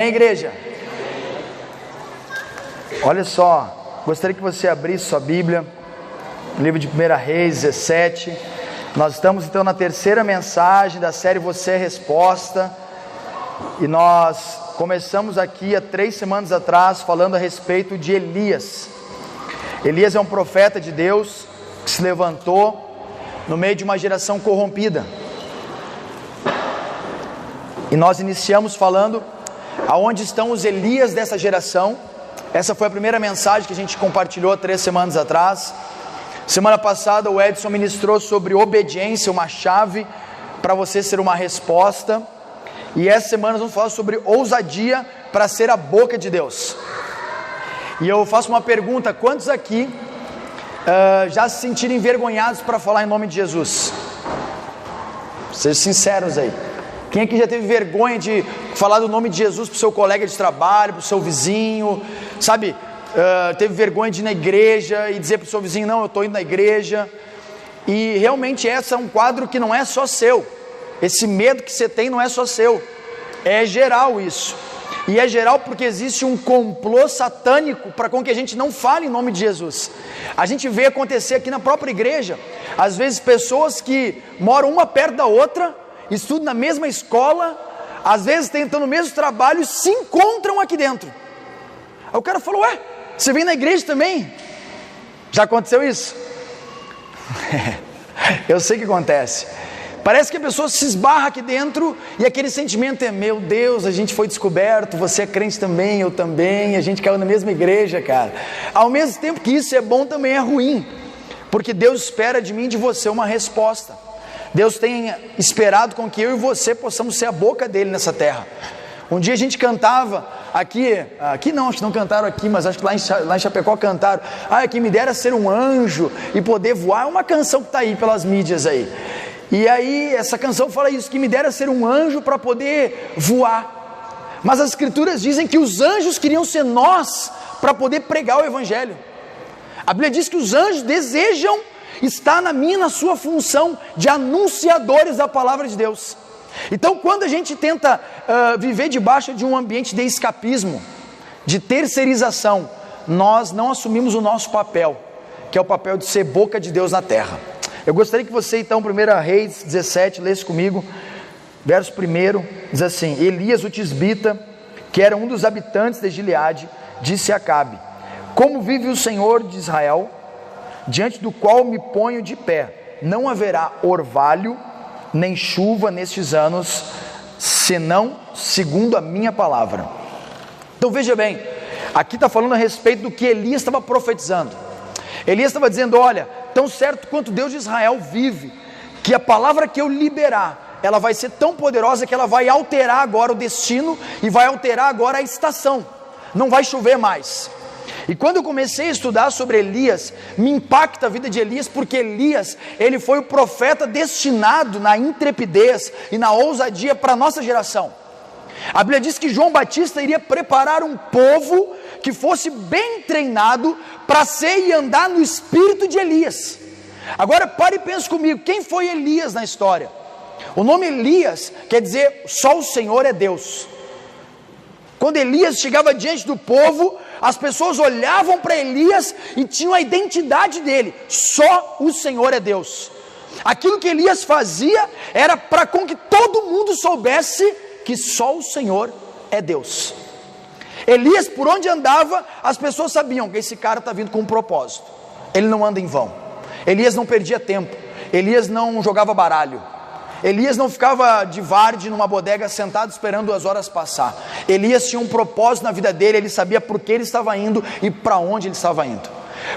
Igreja, olha só, gostaria que você abrisse sua Bíblia, livro de 1 Reis 17. Nós estamos então na terceira mensagem da série Você é Resposta, e nós começamos aqui há 3 semanas atrás falando a respeito de Elias. Elias é um profeta de Deus que se levantou no meio de uma geração corrompida, e nós iniciamos falando aonde estão os Elias dessa geração. Essa foi a primeira mensagem que a gente compartilhou 3 semanas atrás. Semana passada o Edson ministrou sobre obediência, uma chave para você ser uma resposta. E essa semana nós vamos falar sobre ousadia para ser a boca de Deus. E eu faço uma pergunta: quantos aqui já se sentiram envergonhados para falar em nome de Jesus? Sejam sinceros aí. Quem aqui já teve vergonha de falar do nome de Jesus para o seu colega de trabalho, para o seu vizinho, sabe? Teve vergonha de ir na igreja e dizer para o seu vizinho: não, eu estou indo na igreja. E realmente esse é um quadro que não é só seu. Esse medo que você tem não é só seu, é geral isso. E é geral porque existe um complô satânico para com que a gente não fale em nome de Jesus. A gente vê acontecer aqui na própria igreja, às vezes pessoas que moram uma perto da outra, estudam na mesma escola, às vezes estão no mesmo trabalho, se encontram aqui dentro. Aí o cara falou: ué, você vem na igreja também? Já aconteceu isso? Eu sei que acontece. Parece que a pessoa se esbarra aqui dentro e aquele sentimento é: meu Deus, a gente foi descoberto, você é crente também, eu também, a gente caiu na mesma igreja, cara. Ao mesmo tempo que isso é bom, também é ruim, porque Deus espera de mim e de você uma resposta. Deus tem esperado com que eu e você possamos ser a boca dele nessa terra. Um dia a gente cantava aqui não, acho que não cantaram aqui, mas acho que lá em Chapecó cantaram: que me dera ser um anjo e poder voar. É uma canção que está aí pelas mídias aí. E aí essa canção fala isso, que me dera ser um anjo para poder voar. Mas as escrituras dizem que os anjos queriam ser nós para poder pregar o evangelho. A Bíblia diz que os anjos desejam estar na minha e na sua função de anunciadores da palavra de Deus. Então quando a gente tenta viver debaixo de um ambiente de escapismo, de terceirização, nós não assumimos o nosso papel, que é o papel de ser boca de Deus na terra. Eu gostaria que você então, 1 Reis 17, lesse comigo, verso 1, diz assim: Elias o tisbita, que era um dos habitantes de Gileade, disse a Acabe: como vive o Senhor de Israel, diante do qual me ponho de pé, não haverá orvalho nem chuva nestes anos, senão segundo a minha palavra. Então veja bem, aqui está falando a respeito do que Elias estava profetizando. Elias estava dizendo: olha, tão certo quanto Deus de Israel vive, que a palavra que eu liberar, ela vai ser tão poderosa que ela vai alterar agora o destino e vai alterar agora a estação. Não vai chover mais. E quando eu comecei a estudar sobre Elias, me impacta a vida de Elias, porque Elias, ele foi o profeta destinado na intrepidez e na ousadia para a nossa geração. A Bíblia diz que João Batista iria preparar um povo que fosse bem treinado para ser e andar no espírito de Elias. Agora pare e pense comigo, quem foi Elias na história? O nome Elias quer dizer só o Senhor é Deus. Quando Elias chegava diante do povo, as pessoas olhavam para Elias e tinham a identidade dele: só o Senhor é Deus. Aquilo que Elias fazia era para com que todo mundo soubesse que só o Senhor é Deus. Elias, por onde andava, as pessoas sabiam que esse cara está vindo com um propósito, ele não anda em vão. Elias não perdia tempo, Elias não jogava baralho, Elias não ficava de varde numa bodega sentado esperando as horas passar. Elias tinha um propósito na vida dele, ele sabia por que ele estava indo e para onde ele estava indo.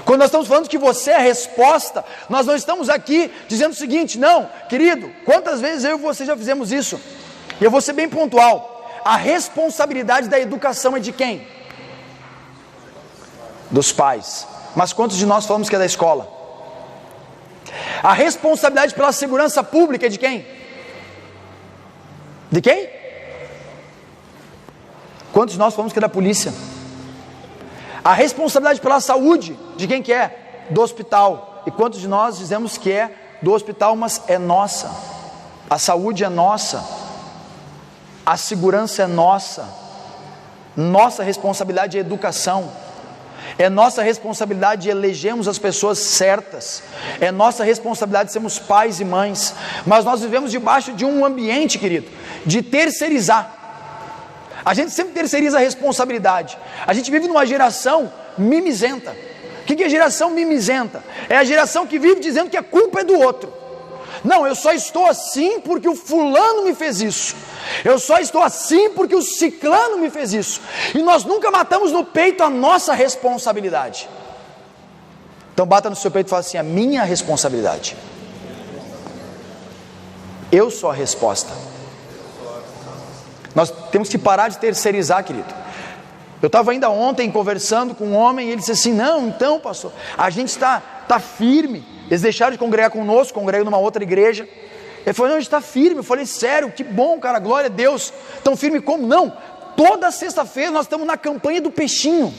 Quando nós estamos falando que você é a resposta, nós não estamos aqui dizendo o seguinte: não, querido, quantas vezes eu e você já fizemos isso? E eu vou ser bem pontual: a responsabilidade da educação é de quem? Dos pais. Mas quantos de nós falamos que é da escola? A responsabilidade pela segurança pública é de quem? De quem? Quantos de nós falamos que é da polícia? A responsabilidade pela saúde, de quem que é? Do hospital. E quantos de nós dizemos que é do hospital, mas é nossa? A saúde é nossa, a segurança é nossa. Nossa responsabilidade é educação. É nossa responsabilidade de elegermos as pessoas certas. É nossa responsabilidade de sermos pais e mães. Mas nós vivemos debaixo de um ambiente, querido, de terceirizar. A gente sempre terceiriza a responsabilidade. A gente vive numa geração mimizenta. O que é geração mimizenta? É a geração que vive dizendo que a culpa é do outro. Não, eu só estou assim porque o fulano me fez isso. Eu só estou assim porque o ciclano me fez isso. E nós nunca matamos no peito a nossa responsabilidade. Então bata no seu peito e fala assim: a minha responsabilidade. Eu sou a resposta. Nós temos que parar de terceirizar, querido. Eu estava ainda ontem conversando com um homem e ele disse assim: não, então pastor, a gente está firme. Eles deixaram de congregar conosco, congregam numa outra igreja. Ele falou: não, a gente está firme. Eu falei: sério, que bom, cara, glória a Deus. Tão firme como? Não, toda sexta-feira nós estamos na campanha do peixinho.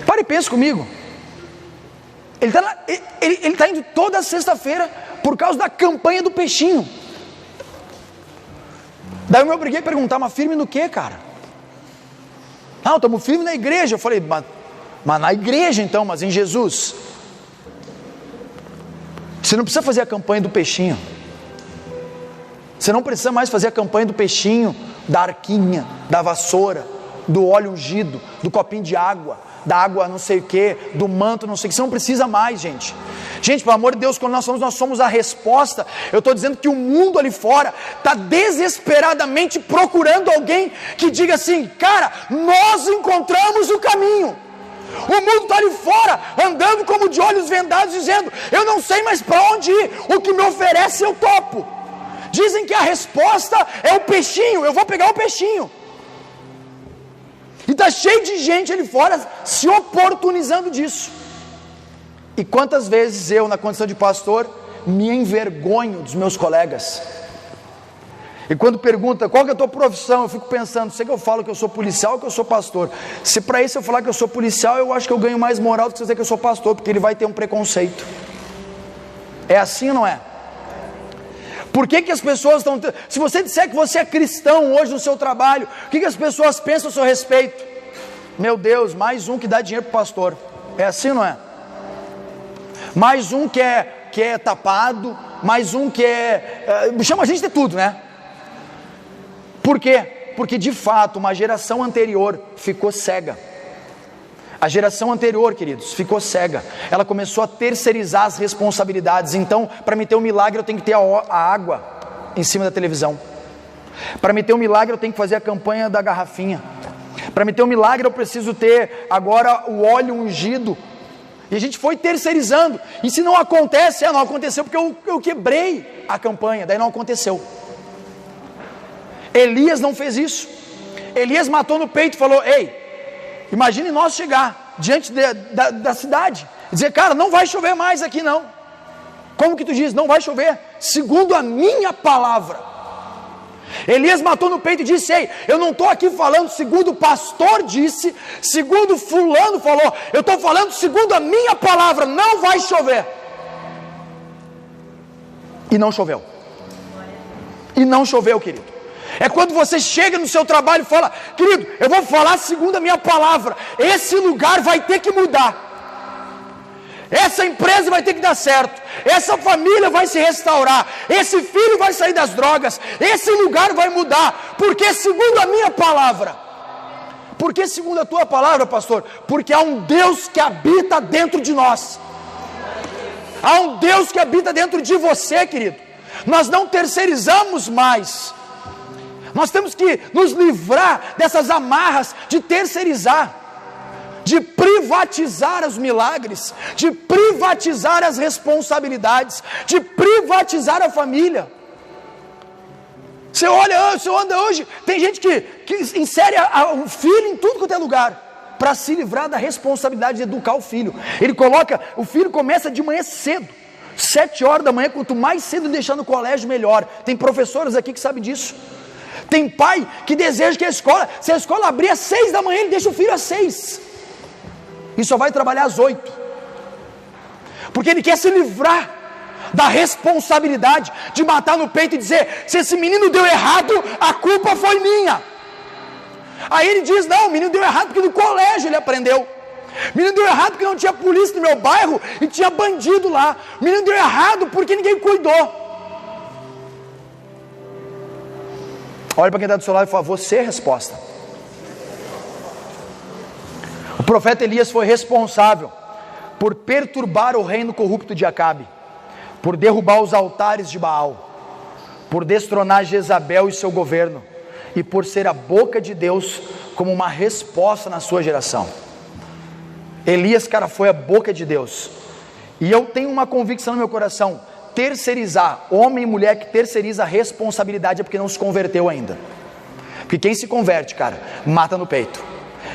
Para e pensa comigo. Ele está indo toda sexta-feira por causa da campanha do peixinho. Daí eu me obriguei a perguntar: mas firme no que, cara? Não, estamos firmes na igreja. Eu falei: mas na igreja então, mas em Jesus. Você não precisa fazer a campanha do peixinho. Você não precisa mais fazer a campanha do peixinho, da arquinha, da vassoura, do óleo ungido, do copinho de água, da água não sei o que, do manto não sei o que. Você não precisa mais, gente. Gente, pelo amor de Deus, quando nós somos a resposta. Eu estou dizendo que o mundo ali fora está desesperadamente procurando alguém que diga assim: cara, nós encontramos o caminho. O mundo está ali fora, andando como de olhos vendados, dizendo: eu não sei mais para onde ir, o que me oferece eu topo. Dizem que a resposta é o peixinho, eu vou pegar o peixinho. E está cheio de gente ali fora se oportunizando disso. E quantas vezes eu, na condição de pastor, me envergonho dos meus colegas. E quando pergunta: qual que é a tua profissão? Eu fico pensando: sei que eu falo que eu sou policial ou que eu sou pastor? Se para isso eu falar que eu sou policial, eu acho que eu ganho mais moral do que dizer que eu sou pastor, porque ele vai ter um preconceito. É assim ou não é? Por que as pessoas estão... Se você disser que você é cristão hoje no seu trabalho, o que as pessoas pensam a seu respeito? Meu Deus, mais um que dá dinheiro para o pastor. É assim ou não é? Mais um que é tapado, mais um que chama a gente de tudo, né? Por quê? Porque de fato uma geração anterior ficou cega. A geração anterior, queridos, ficou cega. Ela começou a terceirizar as responsabilidades. Então, para me ter um milagre, eu tenho que ter a água em cima da televisão. Para me ter um milagre, eu tenho que fazer a campanha da garrafinha. Para me ter um milagre, eu preciso ter agora o óleo ungido. E a gente foi terceirizando. E se não acontece, não aconteceu porque eu quebrei a campanha. Daí não aconteceu. Elias não fez isso. Elias matou no peito e falou: ei, imagine nós chegar diante da cidade e dizer: cara, não vai chover mais aqui não. Como que tu diz? Não vai chover segundo a minha palavra. Elias matou no peito e disse: ei, eu não estou aqui falando segundo o pastor disse, segundo fulano falou, eu estou falando segundo a minha palavra, não vai chover. E não choveu. E não choveu, querido. É quando você chega no seu trabalho e fala: querido, eu vou falar segundo a minha palavra, esse lugar vai ter que mudar, essa empresa vai ter que dar certo, essa família vai se restaurar, esse filho vai sair das drogas, esse lugar vai mudar, porque segundo a minha palavra. Por que segundo a tua palavra, pastor? Porque há um Deus que habita dentro de nós. Há um Deus que habita dentro de você, querido. Nós não terceirizamos mais. Nós temos que nos livrar dessas amarras de terceirizar, de privatizar os milagres, de privatizar as responsabilidades, de privatizar a família. Você anda hoje, tem gente que insere o filho em tudo quanto é lugar, para se livrar da responsabilidade de educar o filho. O filho começa de manhã cedo, 7 horas da manhã, quanto mais cedo deixar no colégio, melhor. Tem professores aqui que sabem disso. Tem pai que deseja que se a escola abrir às 6 da manhã, ele deixa o filho às 6. e só vai trabalhar às 8, porque ele quer se livrar da responsabilidade de matar no peito e dizer: se esse menino deu errado, a culpa foi minha. Aí ele diz: não, o menino deu errado porque no colégio ele aprendeu. O menino deu errado porque não tinha polícia no meu bairro e tinha bandido lá. O menino deu errado porque ninguém cuidou. Olha para quem está do seu lado e fala: você é a resposta. O profeta Elias foi responsável por perturbar o reino corrupto de Acabe, por derrubar os altares de Baal, por destronar Jezabel e seu governo, e por ser a boca de Deus como uma resposta na sua geração. Elias, cara, foi a boca de Deus. E eu tenho uma convicção no meu coração: terceirizar, homem e mulher que terceiriza a responsabilidade é porque não se converteu ainda. Porque quem se converte, cara, mata no peito.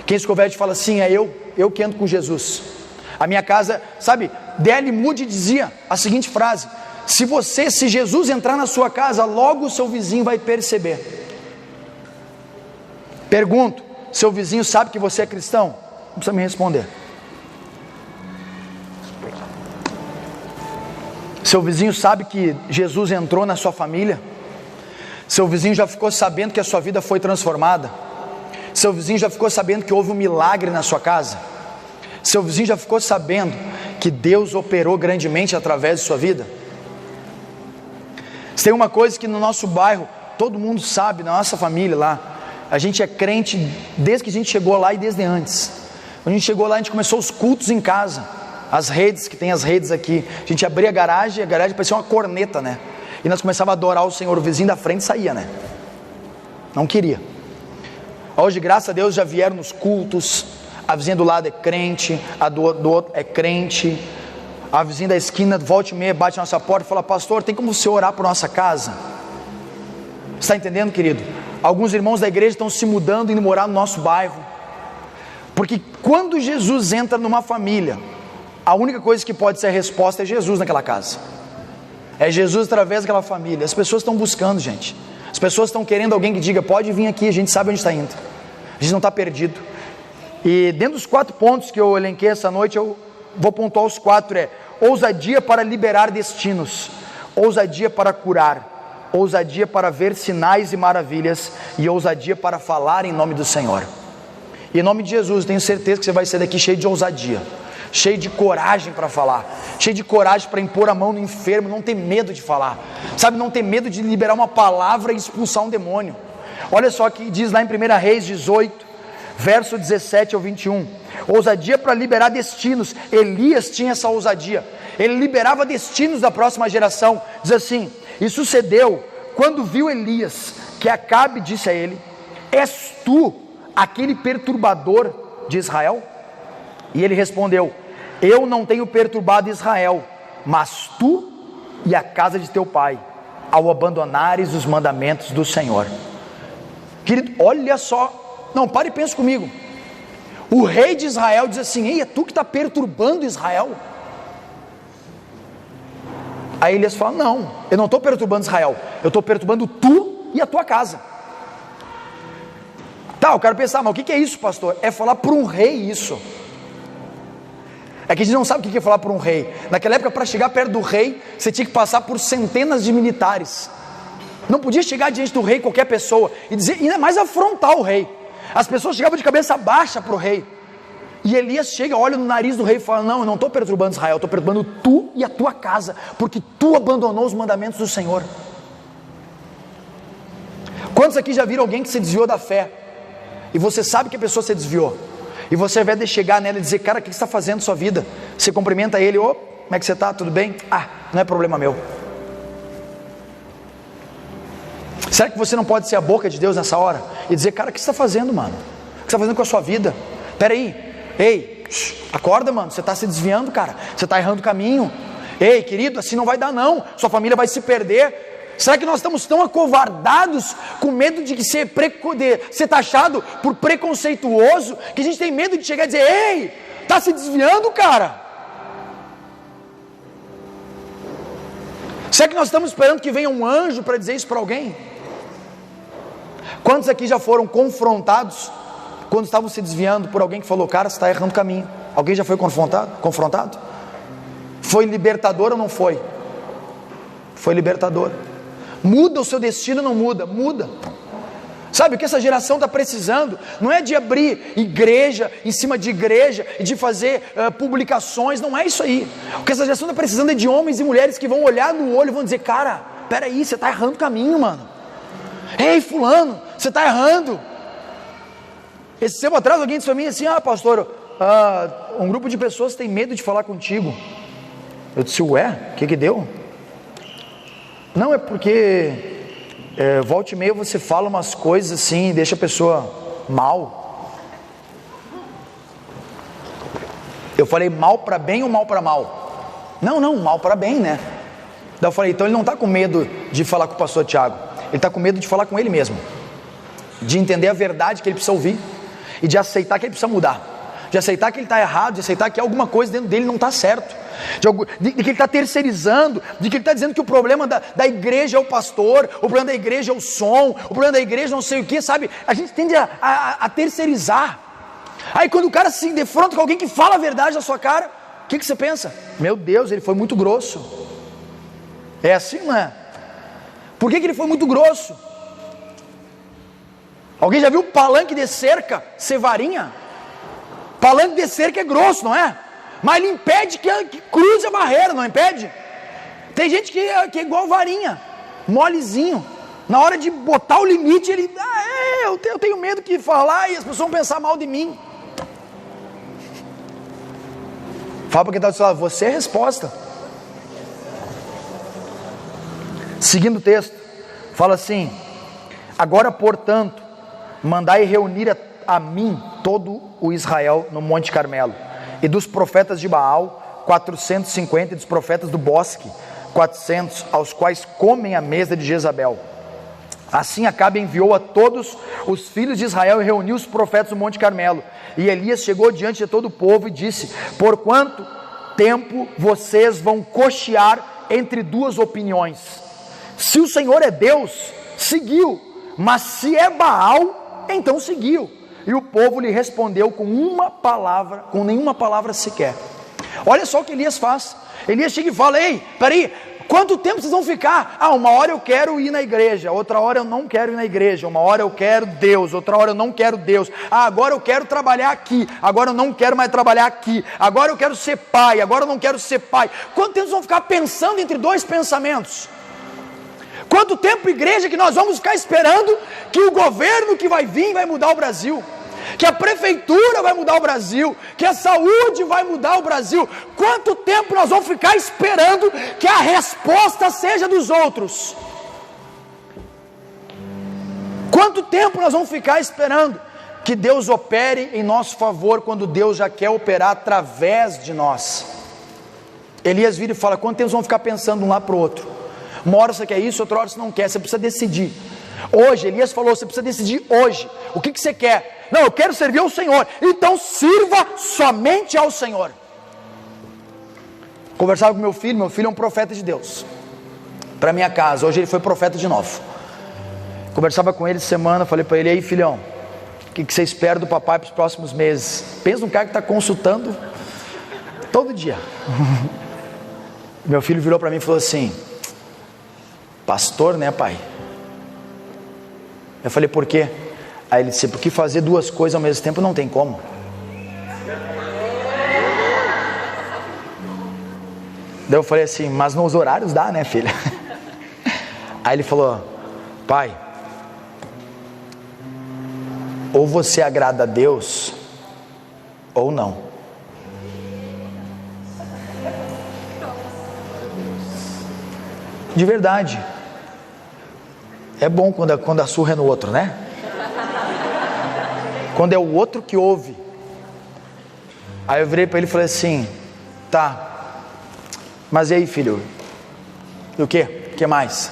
Quem se converte fala assim: é eu que ando com Jesus. A minha casa, sabe, D.L. Moody dizia a seguinte frase: se Jesus entrar na sua casa, logo o seu vizinho vai perceber. Pergunto: seu vizinho sabe que você é cristão? Não precisa me responder. Seu vizinho sabe que Jesus entrou na sua família? Seu vizinho já ficou sabendo que a sua vida foi transformada? Seu vizinho já ficou sabendo que houve um milagre na sua casa? Seu vizinho já ficou sabendo que Deus operou grandemente através de sua vida? Se tem uma coisa que no nosso bairro todo mundo sabe, na nossa família lá, a gente é crente desde que a gente chegou lá e desde antes. Quando a gente chegou lá, a gente começou os cultos em casa. As redes, que tem as redes aqui, a gente abria a garagem parecia uma corneta, né? E nós começávamos a adorar o Senhor. O vizinho da frente saía, né? Não queria. Hoje, graças a Deus, já vieram nos cultos. A vizinha do lado é crente, a do outro é crente. A vizinha da esquina, volta e meia, bate na nossa porta e fala: pastor, tem como você orar por nossa casa? Você está entendendo, querido? Alguns irmãos da igreja estão se mudando e indo morar no nosso bairro. Porque quando Jesus entra numa família, a única coisa que pode ser a resposta é Jesus naquela casa. É Jesus através daquela família. As pessoas estão buscando, gente. As pessoas estão querendo alguém que diga: pode vir aqui, a gente sabe onde está indo. A gente não está perdido. E dentro dos 4 pontos que eu elenquei essa noite, eu vou pontuar os 4. É: ousadia para liberar destinos, ousadia para curar, ousadia para ver sinais e maravilhas, e ousadia para falar em nome do Senhor. E em nome de Jesus, tenho certeza que você vai sair daqui cheio de ousadia, cheio de coragem para falar, cheio de coragem para impor a mão no enfermo, não ter medo de falar, sabe, não ter medo de liberar uma palavra e expulsar um demônio. Olha só que diz lá em 1 Reis 18, verso 17 ao 21, ousadia para liberar destinos. Elias tinha essa ousadia, ele liberava destinos da próxima geração. Diz assim: e sucedeu, quando viu Elias, que Acabe disse a ele: és tu aquele perturbador de Israel? E ele respondeu: eu não tenho perturbado Israel, mas tu e a casa de teu pai, ao abandonares os mandamentos do Senhor. Querido, olha só, não, para e pensa comigo. O rei de Israel diz assim: ei, é tu que está perturbando Israel? Aí Elias fala: não, eu não estou perturbando Israel, eu estou perturbando tu e a tua casa. Tá, eu quero pensar, mas o que é isso, pastor? É falar para um rei isso. É que a gente não sabe o que é falar para um rei. Naquela época, para chegar perto do rei, você tinha que passar por centenas de militares. Não podia chegar diante do rei qualquer pessoa e dizer, ainda mais afrontar o rei. As pessoas chegavam de cabeça baixa para o rei. E Elias chega, olha no nariz do rei e fala: não, eu não estou perturbando Israel, eu estou perturbando tu e a tua casa, porque tu abandonou os mandamentos do Senhor. Quantos aqui já viram alguém que se desviou da fé? E você sabe que a pessoa se desviou, e você ao invés de chegar nela e dizer: cara, o que você está fazendo na sua vida? Você cumprimenta ele: ô, como é que você está? Tudo bem? Ah, não é problema meu. Será que você não pode ser a boca de Deus nessa hora e dizer: cara, o que você está fazendo, mano? O que você está fazendo com a sua vida? Peraí, ei, acorda, mano, você está se desviando, cara, você está errando o caminho. Ei, querido, assim não vai dar não, sua família vai se perder. Será que nós estamos tão acovardados, com medo de ser taxado por preconceituoso, que a gente tem medo de chegar e dizer: ei, está se desviando, cara? Será que nós estamos esperando que venha um anjo para dizer isso para alguém? Quantos aqui já foram confrontados quando estavam se desviando por alguém que falou: cara, você está errando o caminho? Alguém já foi confrontado? Foi libertador ou não foi? Foi libertador. Muda o seu destino ou não muda? Muda. Sabe o que essa geração está precisando? Não é de abrir igreja em cima de igreja e de fazer publicações, não é isso aí. O que essa geração está precisando é de homens e mulheres que vão olhar no olho e vão dizer: cara, peraí, você está errando o caminho, mano. Ei, fulano, você está errando. Esse tempo atrás alguém disse para mim assim: pastor, um grupo de pessoas tem medo de falar contigo. Eu disse: ué, o que deu? Não, é porque volta e meia você fala umas coisas assim e deixa a pessoa mal. Eu falei: mal para bem ou mal para mal? Não, mal para bem, né? Daí eu falei: então ele não está com medo de falar com o pastor Tiago, ele está com medo de falar com ele mesmo, de entender a verdade que ele precisa ouvir e de aceitar que ele precisa mudar, de aceitar que ele está errado, de aceitar que alguma coisa dentro dele não está certo, de que ele está terceirizando, de que ele está dizendo que o problema da igreja é o pastor, o problema da igreja é o som, o problema da igreja não sei o que, sabe? A gente tende a terceirizar. Aí quando o cara se defronta com alguém que fala a verdade na sua cara, o que você pensa? Meu Deus, ele foi muito grosso. É assim, não é? Por que ele foi muito grosso? Alguém já viu palanque de cerca ser varinha? Palanque de cerca é grosso, não é? Mas ele impede que cruze a barreira, não impede? Tem gente que é igual varinha, molezinho. Na hora de botar o limite, ele... eu tenho medo de falar e as pessoas vão pensar mal de mim. Fala para quem está do seu lado: você é a resposta. Seguindo o texto, fala assim: agora, portanto, mandai reunir a mim todo o Israel no Monte Carmelo, e dos profetas de Baal 450, e dos profetas do bosque 400, aos quais comem a mesa de Jezabel. Assim Acabe enviou a todos os filhos de Israel e reuniu os profetas no Monte Carmelo. E Elias chegou diante de todo o povo e disse: por quanto tempo vocês vão cochear entre duas opiniões? Se o Senhor é Deus, seguiu, mas se é Baal, então seguiu. E o povo lhe respondeu com uma palavra, com nenhuma palavra sequer. Olha só o que Elias faz. Elias chega e fala: ei, peraí, quanto tempo vocês vão ficar? Uma hora eu quero ir na igreja, outra hora eu não quero ir na igreja, uma hora eu quero Deus, outra hora eu não quero Deus. Agora eu quero trabalhar aqui, agora eu não quero mais trabalhar aqui, agora eu quero ser pai, agora eu não quero ser pai. Quanto tempo vocês vão ficar pensando entre dois pensamentos? Quanto tempo, igreja, que nós vamos ficar esperando que o governo que vai vir vai mudar o Brasil, que a prefeitura vai mudar o Brasil, que a saúde vai mudar o Brasil? Quanto tempo nós vamos ficar esperando que a resposta seja dos outros? Quanto tempo nós vamos ficar esperando que Deus opere em nosso favor, quando Deus já quer operar através de nós? Elias vira e fala: quanto tempo vão ficar pensando de um lado para o outro? Uma hora você quer isso, outra hora você não quer, você precisa decidir. Hoje, Elias falou: você precisa decidir hoje, o que você quer? Não, eu quero servir ao Senhor, então sirva somente ao Senhor. Conversava com meu filho é um profeta de Deus, para minha casa, hoje ele foi profeta de novo. Conversava com ele semana, falei para ele: aí filhão, o que você espera do papai para os próximos meses? Pensa num cara que está consultando todo dia. Meu filho virou para mim e falou assim: pastor, né, pai? Eu falei: por quê? Aí ele disse: porque fazer duas coisas ao mesmo tempo não tem como. Daí eu falei assim: mas nos horários dá, né, filha? Aí ele falou: pai, ou você agrada a Deus ou não. De verdade. É bom quando a surra é no outro, né? Quando é o outro que ouve. Aí eu virei para ele e falei assim: tá, mas e aí, filho? E o quê? O que mais?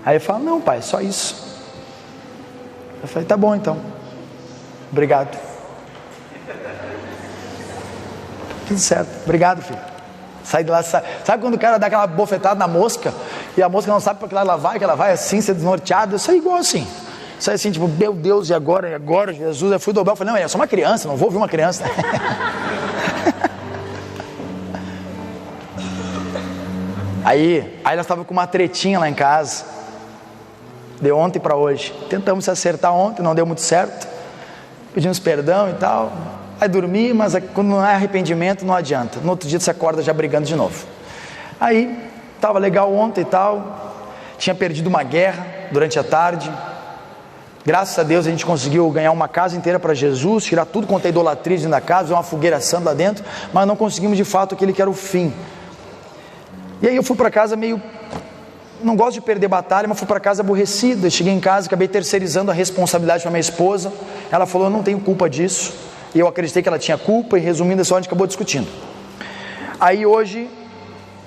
Aí ele fala: não, pai, só isso. Eu falei: tá bom então, obrigado. Tudo certo, obrigado, filho. Sai de lá, sabe quando o cara dá aquela bofetada na mosca e a mosca não sabe para que lado ela vai assim, ser desnorteada? Isso é igual assim. Sai assim, tipo, meu Deus, e agora, Jesus? Eu fui dobrar, eu falei: não, é só uma criança, não vou ouvir uma criança. Aí elas estavam com uma tretinha lá em casa, de ontem para hoje. Tentamos se acertar ontem, não deu muito certo, pedimos perdão e tal. Aí dormi, mas quando não é arrependimento não adianta, no outro dia você acorda já brigando de novo. Aí estava legal ontem e tal, tinha perdido uma guerra durante a tarde. Graças a Deus a gente conseguiu ganhar uma casa inteira para Jesus, tirar tudo quanto é idolatria dentro da casa, fazer uma fogueira santa lá dentro, mas não conseguimos de fato aquele que era o fim. E aí eu fui para casa meio, não gosto de perder batalha, mas fui para casa aborrecido. Eu cheguei em casa, acabei terceirizando a responsabilidade para minha esposa. Ela falou, eu não tenho culpa disso, e eu acreditei que ela tinha culpa, e resumindo, só a gente acabou discutindo. Aí hoje,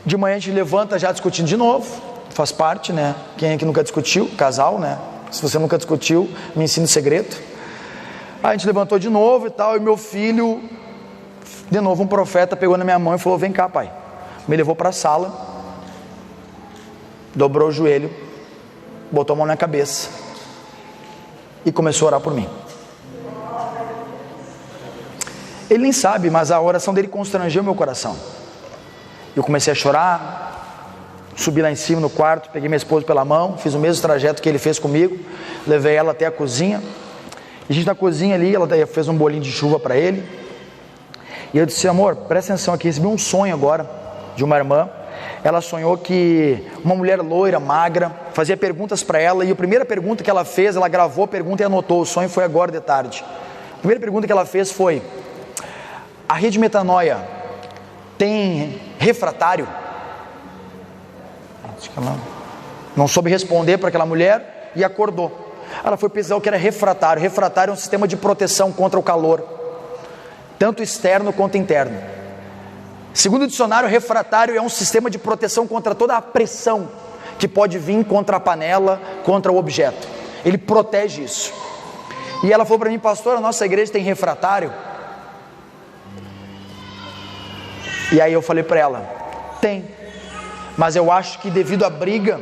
de manhã a gente levanta já discutindo de novo, faz parte, né? Quem é que nunca discutiu? Casal, né? Se você nunca discutiu, me ensina o segredo. Aí a gente levantou de novo e tal, e meu filho, de novo um profeta, pegou na minha mão e falou, vem cá, pai. Me levou para a sala, dobrou o joelho, botou a mão na cabeça e começou a orar por mim. Ele nem sabe, mas a oração dele constrangeu meu coração. Eu comecei a chorar, subi lá em cima no quarto, peguei minha esposa pela mão, fiz o mesmo trajeto que ele fez comigo, levei ela até a cozinha, e a gente na cozinha ali, ela fez um bolinho de chuva para ele, e eu disse, amor, presta atenção aqui, recebi um sonho agora, de uma irmã. Ela sonhou que uma mulher loira, magra, fazia perguntas para ela, e a primeira pergunta que ela fez, ela gravou a pergunta e anotou, o sonho foi agora de tarde. A primeira pergunta que ela fez foi, a rede Metanoia tem refratário? Ela não soube responder para aquela mulher e acordou. Ela foi pesquisar o que era refratário. Refratário é um sistema de proteção contra o calor, tanto externo quanto interno. Segundo o dicionário, refratário é um sistema de proteção contra toda a pressão que pode vir contra a panela, contra o objeto. Ele protege isso. E ela falou para mim, pastor, a nossa igreja tem refratário? E aí eu falei para ela, tem. Mas eu acho que devido à briga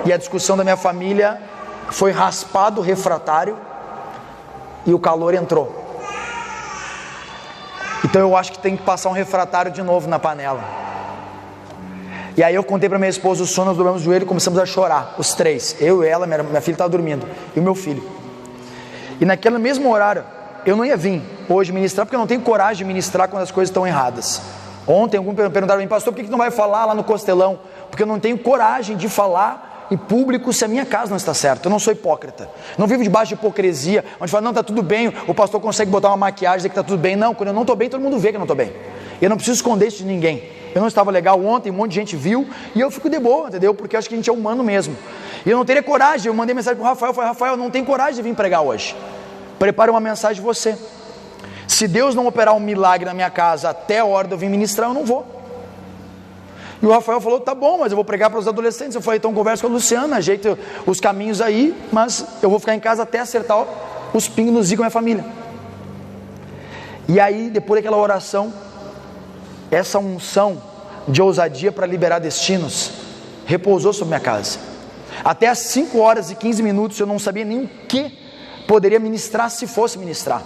e à discussão da minha família, foi raspado o refratário e o calor entrou. Então eu acho que tem que passar um refratário de novo na panela. E aí eu contei para minha esposa o sonho, nós dobramos o joelho e começamos a chorar, os três, eu e ela, minha filha estava dormindo, e o meu filho. E naquele mesmo horário, eu não ia vir hoje ministrar, porque eu não tenho coragem de ministrar quando as coisas estão erradas. Ontem algum perguntaram para mim, pastor, por que não vai falar lá no Costelão? Porque eu não tenho coragem de falar em público se a minha casa não está certa. Eu não sou hipócrita, não vivo debaixo de hipocrisia, onde fala, não, está tudo bem, o pastor consegue botar uma maquiagem e dizer que está tudo bem. Não, quando eu não estou bem, todo mundo vê que eu não estou bem. Eu não preciso esconder isso de ninguém. Eu não estava legal ontem, um monte de gente viu, e eu fico de boa, entendeu? Porque eu acho que a gente é humano mesmo. E eu não teria coragem, eu mandei mensagem para o Rafael, falei, Rafael, eu não tenho coragem de vir pregar hoje. Prepare uma mensagem de você. Se Deus não operar um milagre na minha casa até a hora de eu vir ministrar, eu não vou. E o Rafael falou, tá bom, mas eu vou pregar para os adolescentes. Eu falei, então conversa com a Luciana, ajeita os caminhos aí, mas eu vou ficar em casa até acertar os pingos nos i com a minha família. E aí, depois daquela oração, essa unção de ousadia para liberar destinos repousou sobre minha casa. Até às 5 horas e 15 minutos eu não sabia nem o que poderia ministrar se fosse ministrar.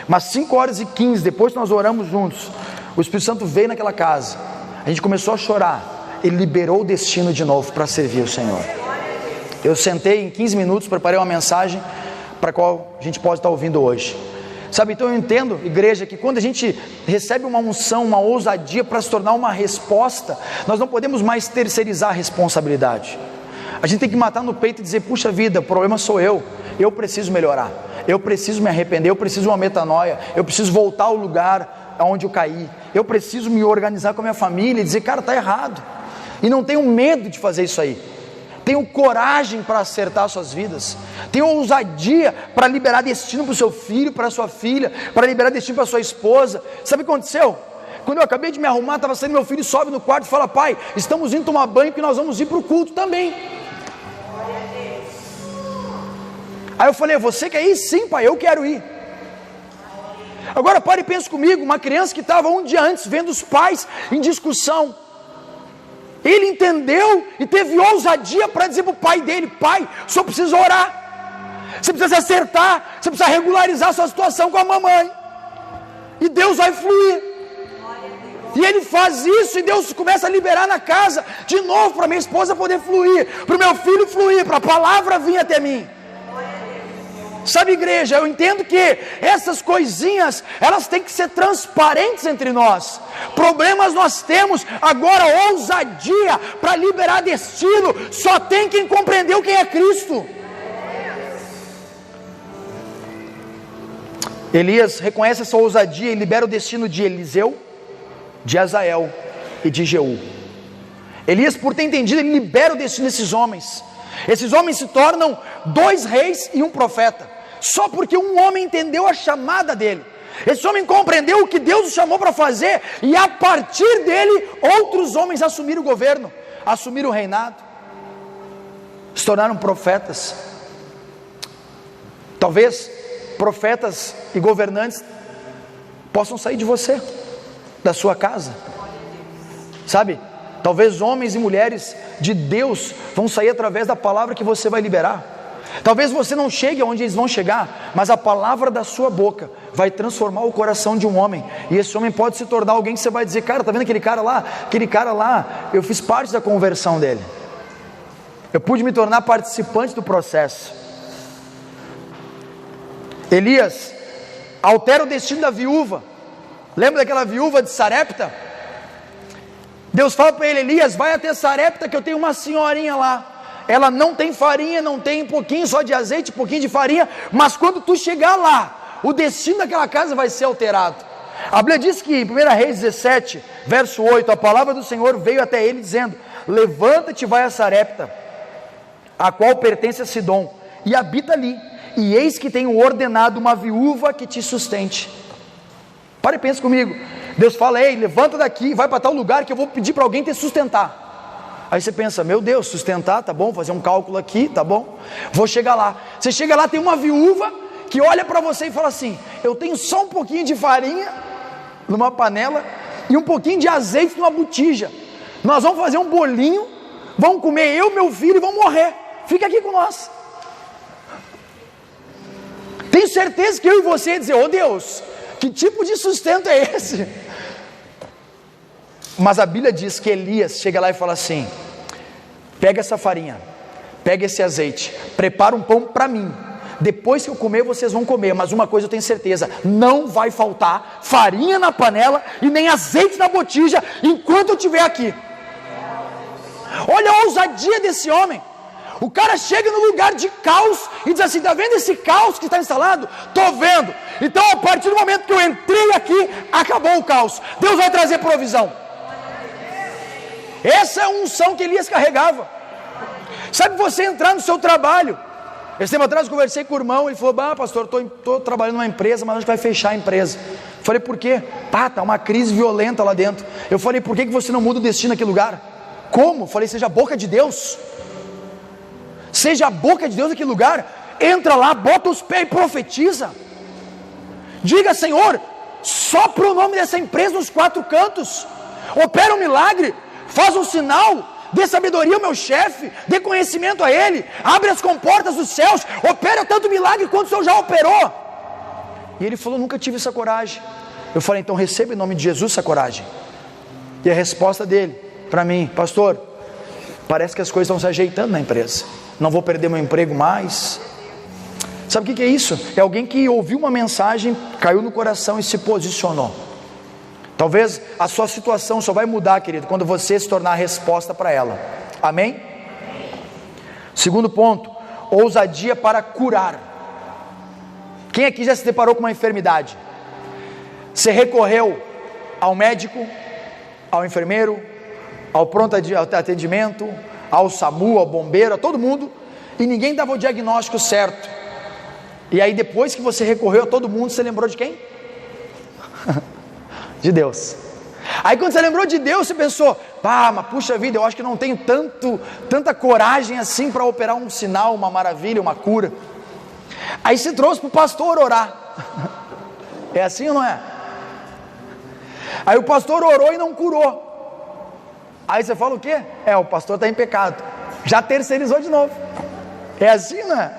Mas 5 horas e 15, depois que nós oramos juntos, o Espírito Santo veio naquela casa, a gente começou a chorar, ele liberou o destino de novo para servir o Senhor. Eu sentei em 15 minutos, preparei uma mensagem para a qual a gente pode estar ouvindo hoje. Sabe, então eu entendo, igreja, que quando a gente recebe uma unção, uma ousadia para se tornar uma resposta, nós não podemos mais terceirizar a responsabilidade. A gente tem que matar no peito e dizer, puxa vida, o problema sou eu preciso melhorar, eu preciso me arrepender, eu preciso de uma metanoia, eu preciso voltar ao lugar onde eu caí, eu preciso me organizar com a minha família e dizer, cara, está errado, e não tenho medo de fazer isso aí, tenho coragem para acertar suas vidas, tenho ousadia para liberar destino para o seu filho, para a sua filha, para liberar destino para a sua esposa. Sabe o que aconteceu? Quando eu acabei de me arrumar, estava saindo, meu filho sobe no quarto e fala, pai, estamos indo tomar banho que nós vamos ir para o culto também. Aí eu falei, você quer ir? Sim, pai, eu quero ir. Agora pare e pense comigo, uma criança que estava um dia antes vendo os pais em discussão, ele entendeu e teve ousadia para dizer para o pai dele, pai, só precisa orar, você precisa acertar, você precisa regularizar a sua situação com a mamãe, e Deus vai fluir. E ele faz isso e Deus começa a liberar na casa, de novo, para minha esposa poder fluir, para o meu filho fluir, para a palavra vir até mim. Sabe, igreja, eu entendo que essas coisinhas, elas têm que ser transparentes entre nós. Problemas nós temos, agora ousadia para liberar destino, só tem quem compreendeu quem é Cristo. Elias reconhece essa ousadia e libera o destino de Eliseu, de Azael e de Jeú. Elias, por ter entendido, ele libera o destino desses homens. Esses homens se tornam 2 reis e um profeta, só porque um homem entendeu a chamada dele. Esse homem compreendeu o que Deus o chamou para fazer, e a partir dele, outros homens assumiram o governo, assumiram o reinado, se tornaram profetas. Talvez profetas e governantes possam sair de você, da sua casa, sabe? Talvez homens e mulheres de Deus vão sair através da palavra que você vai liberar. Talvez você não chegue aonde eles vão chegar, mas a palavra da sua boca vai transformar o coração de um homem, e esse homem pode se tornar alguém que você vai dizer: cara, tá vendo aquele cara lá, eu fiz parte da conversão dele, eu pude me tornar participante do processo. Elias altera o destino da viúva. Lembra daquela viúva de Sarepta? Deus fala para ele: Elias, vai até Sarepta, que eu tenho uma senhorinha lá, ela não tem farinha, não tem um pouquinho só de azeite, um pouquinho de farinha, mas quando tu chegar lá, o destino daquela casa vai ser alterado. A Bíblia diz que em 1 Reis 17, verso 8, a palavra do Senhor veio até ele dizendo: levanta-te e vai a Sarepta, a qual pertence a Sidom, e habita ali, e eis que tenho ordenado uma viúva que te sustente. Para e pensa comigo. Deus fala: ei, levanta daqui, vai para tal lugar que eu vou pedir para alguém te sustentar. Aí você pensa: meu Deus, sustentar, tá bom, fazer um cálculo aqui, tá bom, vou chegar lá. Você chega lá, tem uma viúva que olha para você e fala assim: eu tenho só um pouquinho de farinha numa panela e um pouquinho de azeite numa botija, nós vamos fazer um bolinho, vamos comer eu, meu filho, e vamos morrer, fica aqui com nós. Tenho certeza que eu e você ia dizer: ô Deus, que tipo de sustento é esse? Mas a Bíblia diz que Elias chega lá e fala assim: pega essa farinha, pega esse azeite, prepara um pão para mim, depois que eu comer vocês vão comer, mas uma coisa eu tenho certeza: não vai faltar farinha na panela e nem azeite na botija enquanto eu estiver aqui. Olha a ousadia desse homem. O cara chega no lugar de caos e diz assim: está vendo esse caos que está instalado? Estou vendo. Então a partir do momento que eu entrei aqui, acabou o caos, Deus vai trazer provisão. Essa é a unção que Elias carregava. Sabe, você entrar no seu trabalho. Esse tempo atrás eu conversei com o irmão, ele falou: pastor, estou trabalhando numa empresa, mas a gente vai fechar a empresa. Eu falei: por quê? Está uma crise violenta lá dentro. Eu falei: por que você não muda o destino naquele lugar? Como? Eu falei: seja a boca de Deus. Seja a boca de Deus naquele lugar. Entra lá, bota os pés e profetiza. Diga: Senhor, sopra o nome dessa empresa nos 4 cantos, opera um milagre, faz um sinal, dê sabedoria ao meu chefe, dê conhecimento a ele, abre as comportas dos céus, opera tanto milagre quanto o Senhor já operou. E ele falou: nunca tive essa coragem. Eu falei: então receba em nome de Jesus essa coragem. E a resposta dele para mim: pastor, parece que as coisas estão se ajeitando na empresa, não vou perder meu emprego mais. Sabe o que é isso? É alguém que ouviu uma mensagem, caiu no coração e se posicionou. Talvez a sua situação só vai mudar, querido, quando você se tornar a resposta para ela. Amém? Segundo ponto: ousadia para curar. Quem aqui já se deparou com uma enfermidade? Você recorreu ao médico, ao enfermeiro, ao pronto atendimento, ao SAMU, ao bombeiro, a todo mundo, e ninguém dava o diagnóstico certo. E aí depois que você recorreu a todo mundo, você lembrou de quem? De Deus. Aí quando você lembrou de Deus, você pensou: mas puxa vida, eu acho que não tenho tanta coragem assim para operar um sinal, uma maravilha, uma cura. Aí você trouxe para o pastor orar. É assim ou não é? Aí o pastor orou e não curou. Aí você fala o quê? O pastor está em pecado, já terceirizou de novo. É assim, não é?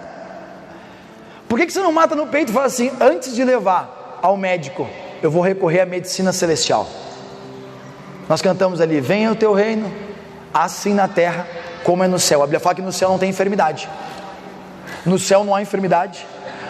Por que você não mata no peito e fala assim: antes de levar ao médico, eu vou recorrer à medicina celestial? Nós cantamos ali: venha o teu reino, assim na terra como é no céu. A Bíblia fala que no céu não tem enfermidade. No céu não há enfermidade,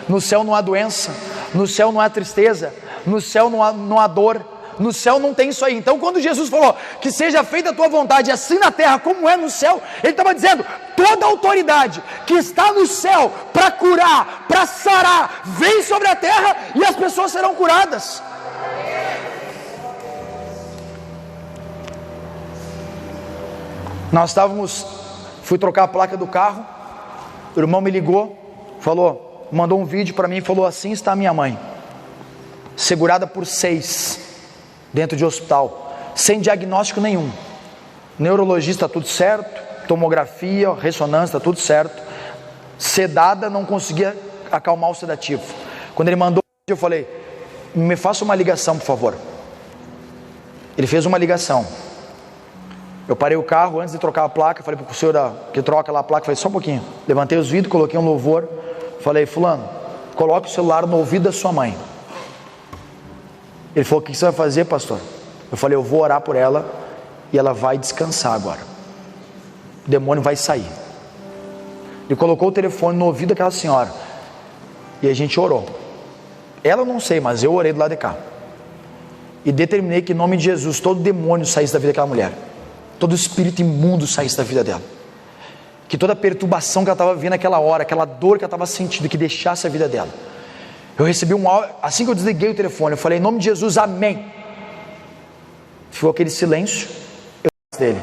no céu não há doença, no céu não há tristeza, no céu não há dor, no céu não tem isso aí. Então quando Jesus falou que seja feita a tua vontade assim na terra como é no céu, ele estava dizendo: toda a autoridade que está no céu para curar, para sarar, vem sobre a terra e as pessoas serão curadas. Nós fui trocar a placa do carro, o irmão me ligou, mandou um vídeo para mim e falou: assim está a minha mãe, segurada por 6, dentro de hospital, sem diagnóstico nenhum, neurologista tudo certo, tomografia, ressonância, tudo certo, sedada, não conseguia acalmar o sedativo. Quando ele mandou, eu falei: me faça uma ligação, por favor. Ele fez uma ligação. Eu parei o carro antes de trocar a placa, falei para o senhor que troca lá a placa, falei: só um pouquinho. Levantei os vidros, coloquei um louvor, falei: fulano, coloque o celular no ouvido da sua mãe. Ele falou: o que você vai fazer, pastor? Eu falei: eu vou orar por ela e ela vai descansar agora, o demônio vai sair. Ele colocou o telefone no ouvido daquela senhora e a gente orou. Ela eu não sei, mas eu orei do lado de cá e determinei que em nome de Jesus todo demônio saísse da vida daquela mulher, todo espírito imundo saísse da vida dela, que toda perturbação que ela estava vivendo naquela hora, aquela dor que ela estava sentindo, que deixasse a vida dela. Eu recebi um áudio, assim que eu desliguei o telefone, eu falei: em nome de Jesus, amém. Ficou aquele silêncio. Eu disse dele: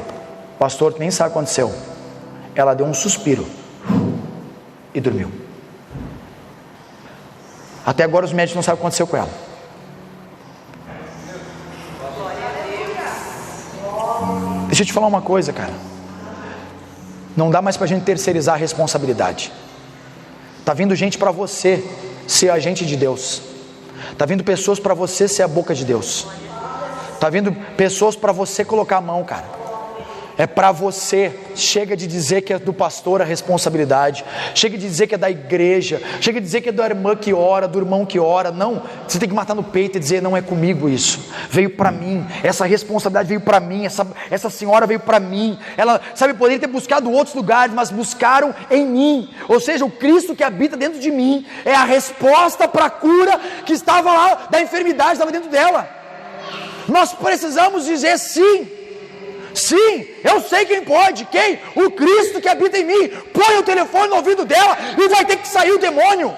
pastor, tu nem sabe o que aconteceu. Ela deu um suspiro e dormiu. Até agora os médicos não sabem o que aconteceu com ela. Deixa eu te falar uma coisa, cara. Não dá mais pra gente terceirizar a responsabilidade. Tá vindo gente para você ser agente de Deus. Tá vindo pessoas para você ser a boca de Deus. Tá vindo pessoas para você colocar a mão, cara. É para você. Chega de dizer que é do pastor a responsabilidade. Chega de dizer que é da igreja. Chega de dizer que é da irmã que ora, do irmão que ora. Não, você tem que matar no peito e dizer: não é comigo isso. Veio para mim. Essa responsabilidade veio para mim. Essa senhora veio para mim. Ela, sabe, poderia ter buscado outros lugares, mas buscaram em mim. Ou seja, o Cristo que habita dentro de mim é a resposta para a cura que estava lá, da enfermidade, estava dentro dela. Nós precisamos dizer sim. Sim, eu sei quem pode. Quem? O Cristo que habita em mim. Põe o telefone no ouvido dela e vai ter que sair o demônio.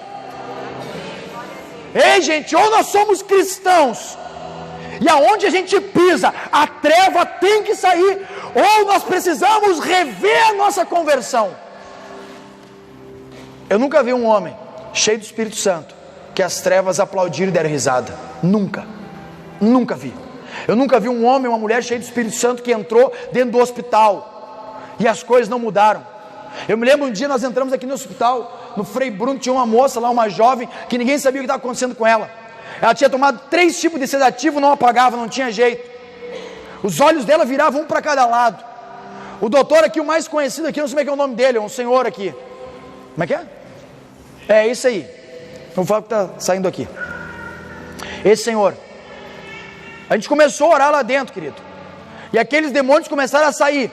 Ei, gente, ou nós somos cristãos e aonde a gente pisa a treva tem que sair, ou nós precisamos rever a nossa conversão. Eu nunca vi um homem cheio do Espírito Santo que as trevas aplaudiram e deram risada. Nunca vi. Eu nunca vi um homem, uma mulher cheia do Espírito Santo que entrou dentro do hospital e as coisas não mudaram. Eu me lembro um dia nós entramos aqui no hospital, no Frei Bruno, tinha uma moça lá, uma jovem, que ninguém sabia o que estava acontecendo com ela. Ela tinha tomado 3 tipos de sedativo, não apagava, não tinha jeito. Os olhos dela viravam um para cada lado. O doutor aqui, o mais conhecido aqui, não sei como é que é o nome dele, é um senhor aqui. Como é que é? É isso aí. Vou falar o que está saindo aqui. Esse senhor. A gente começou a orar lá dentro, querido. E aqueles demônios começaram a sair.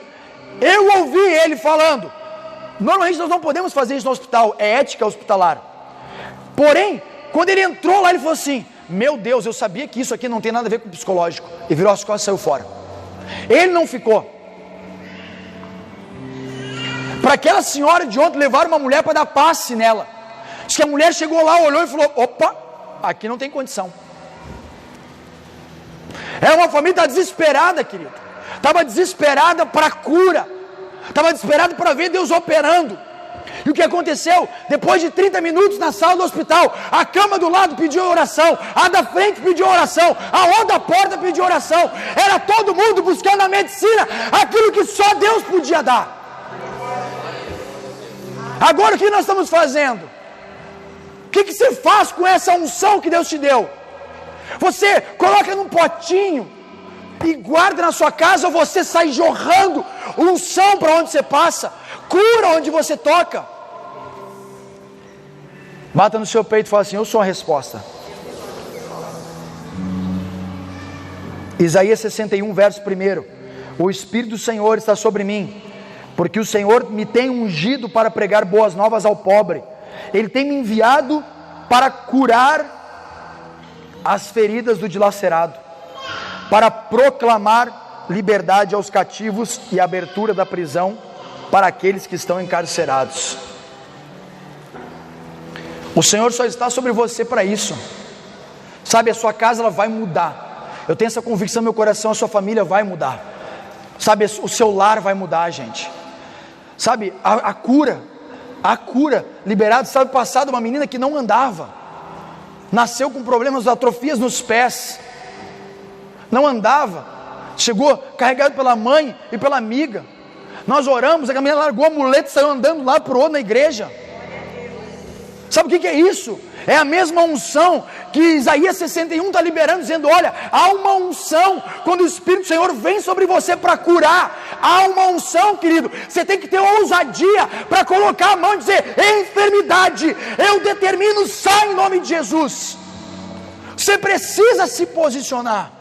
Eu ouvi ele falando. Normalmente nós não podemos fazer isso no hospital, é ética hospitalar. Porém, quando ele entrou lá, ele falou assim: meu Deus, eu sabia que isso aqui não tem nada a ver com o psicológico. E virou as costas e saiu fora. Ele não ficou. Para aquela senhora de ontem, levaram uma mulher para dar passe nela. Diz que a mulher chegou lá, olhou e falou: opa, aqui não tem condição. É uma família que está desesperada, querido. Estava desesperada para a cura. Estava desesperada para ver Deus operando. E o que aconteceu? Depois de 30 minutos na sala do hospital, a cama do lado pediu oração, a da frente pediu oração, a outra da porta pediu oração. Era todo mundo buscando na medicina aquilo que só Deus podia dar. Agora o que nós estamos fazendo? O que você faz com essa unção que Deus te deu? Você coloca num potinho e guarda na sua casa, ou você sai jorrando unção para onde você passa, cura onde você toca? Bata no seu peito e fala assim: eu sou a resposta. Isaías 61, verso 1: o Espírito do Senhor está sobre mim, porque o Senhor me tem ungido para pregar boas novas ao pobre. Ele tem me enviado para curar as feridas do dilacerado, para proclamar liberdade aos cativos e abertura da prisão para aqueles que estão encarcerados. O Senhor só está sobre você para isso. Sabe, a sua casa ela vai mudar. Eu tenho essa convicção no meu coração, a sua família vai mudar. Sabe, o seu lar vai mudar, gente. Sabe, a cura liberado. Sabe, passado uma menina que não andava, nasceu com problemas, atrofias nos pés, não andava, chegou carregado pela mãe e pela amiga. Nós oramos, a menina largou a muleta e saiu andando lá pro outro na igreja. Sabe o que é isso? É a mesma unção que Isaías 61 está liberando, dizendo: olha, há uma unção, quando o Espírito do Senhor vem sobre você para curar, há uma unção, querido. Você tem que ter ousadia para colocar a mão e dizer: enfermidade, eu determino, sai em nome de Jesus. Você precisa se posicionar.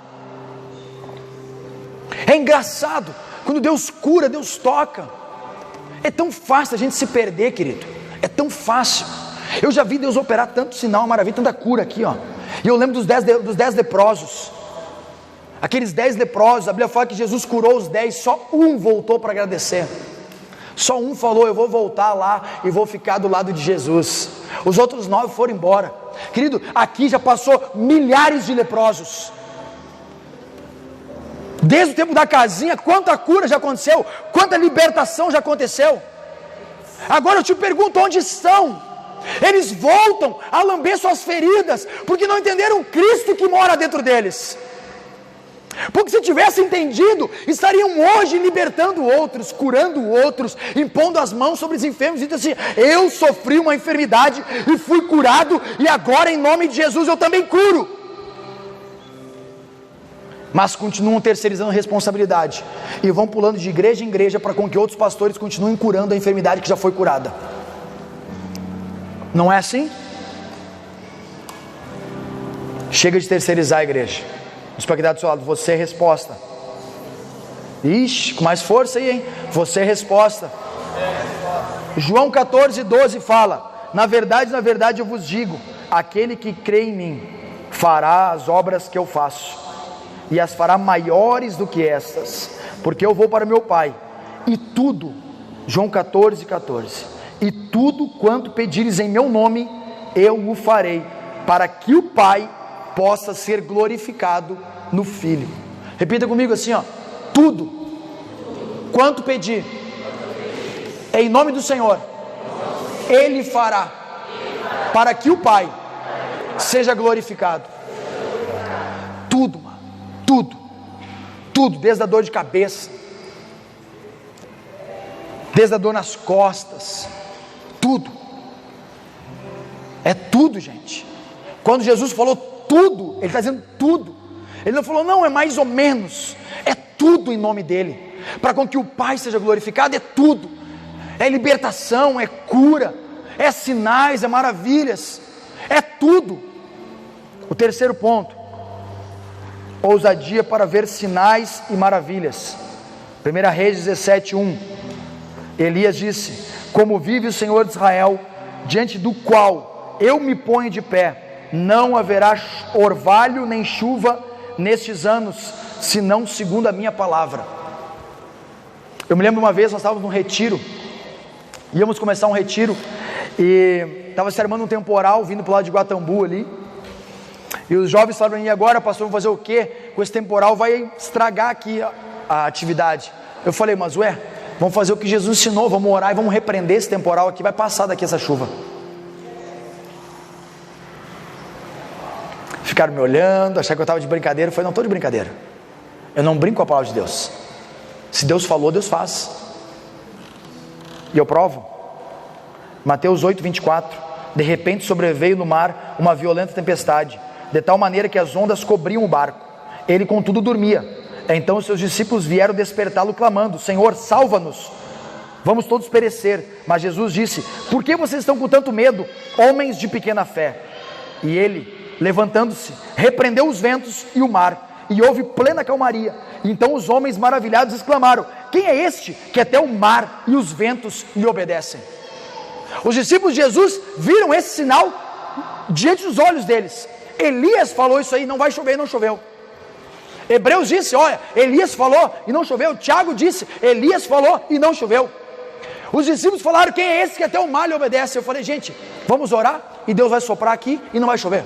É engraçado, quando Deus cura, Deus toca. É tão fácil a gente se perder, querido, é tão fácil. Eu já vi Deus operar tanto sinal, maravilha, tanta cura aqui, ó. E eu lembro dos 10 leprosos. Aqueles 10 leprosos, a Bíblia fala que Jesus curou os 10, só um voltou para agradecer. Só um falou: eu vou voltar lá e vou ficar do lado de Jesus. Os outros 9 foram embora. Querido, aqui já passou milhares de leprosos. Desde o tempo da casinha, quanta cura já aconteceu, quanta libertação já aconteceu. Agora eu te pergunto, onde estão? Eles voltam a lamber suas feridas, porque não entenderam Cristo que mora dentro deles. Porque se tivessem entendido, estariam hoje libertando outros, curando outros, impondo as mãos sobre os enfermos, e dizendo assim: eu sofri uma enfermidade e fui curado, e agora em nome de Jesus eu também curo. Mas continuam terceirizando responsabilidade, e vão pulando de igreja em igreja, para com que outros pastores continuem curando a enfermidade que já foi curada. Não é assim? Chega de terceirizar a igreja. Os para que dá do seu lado: você é resposta. Ixi, com mais força aí, hein? Você é resposta. João 14:12 fala: na verdade eu vos digo, aquele que crê em mim fará as obras que eu faço, e as fará maiores do que estas, porque eu vou para meu Pai, e tudo, João 14:14, e tudo quanto pedires em meu nome, eu o farei, para que o Pai possa ser glorificado no Filho. Repita comigo assim, ó: tudo quanto pedir em nome do Senhor, Ele fará, para que o Pai seja glorificado. Tudo, mano, tudo, desde a dor de cabeça, desde a dor nas costas, tudo, é tudo, gente. Quando Jesus falou tudo, Ele está dizendo tudo. Ele não falou: não, é mais ou menos, é tudo em nome dEle, para com que o Pai seja glorificado. É tudo, é libertação, é cura, é sinais, é maravilhas, é tudo. O terceiro ponto: ousadia para ver sinais e maravilhas. 1 Reis 17:1, Elias disse: como vive o Senhor de Israel, diante do qual eu me ponho de pé, não haverá orvalho nem chuva nestes anos, senão segundo a minha palavra. Eu me lembro uma vez, nós estávamos num retiro, íamos começar um retiro, e estava se armando um temporal, vindo para o lado de Guatambu ali, e os jovens falaram: e agora, pastor, vamos fazer o que com esse temporal? Vai estragar aqui a atividade. Eu falei: mas vamos fazer o que Jesus ensinou, vamos orar e vamos repreender esse temporal aqui, vai passar daqui essa chuva. Ficaram me olhando, acharam que eu estava de brincadeira. Eu falei: não estou de brincadeira, eu não brinco com a palavra de Deus. Se Deus falou, Deus faz, e eu provo. Mateus 8:24, de repente sobreveio no mar uma violenta tempestade, de tal maneira que as ondas cobriam o barco, ele contudo dormia. Então os seus discípulos vieram despertá-lo clamando: Senhor, salva-nos, vamos todos perecer. Mas Jesus disse: por que vocês estão com tanto medo, homens de pequena fé? E ele, levantando-se, repreendeu os ventos e o mar, e houve plena calmaria. Então os homens maravilhados exclamaram: quem é este que até o mar e os ventos lhe obedecem? Os discípulos de Jesus viram esse sinal diante dos olhos deles. Elias falou isso aí: não vai chover, e não choveu. Hebreus disse: olha, Elias falou e não choveu. Tiago disse: Elias falou e não choveu. Os discípulos falaram: quem é esse que até o mar lhe obedece? Eu falei: gente, vamos orar e Deus vai soprar aqui e não vai chover.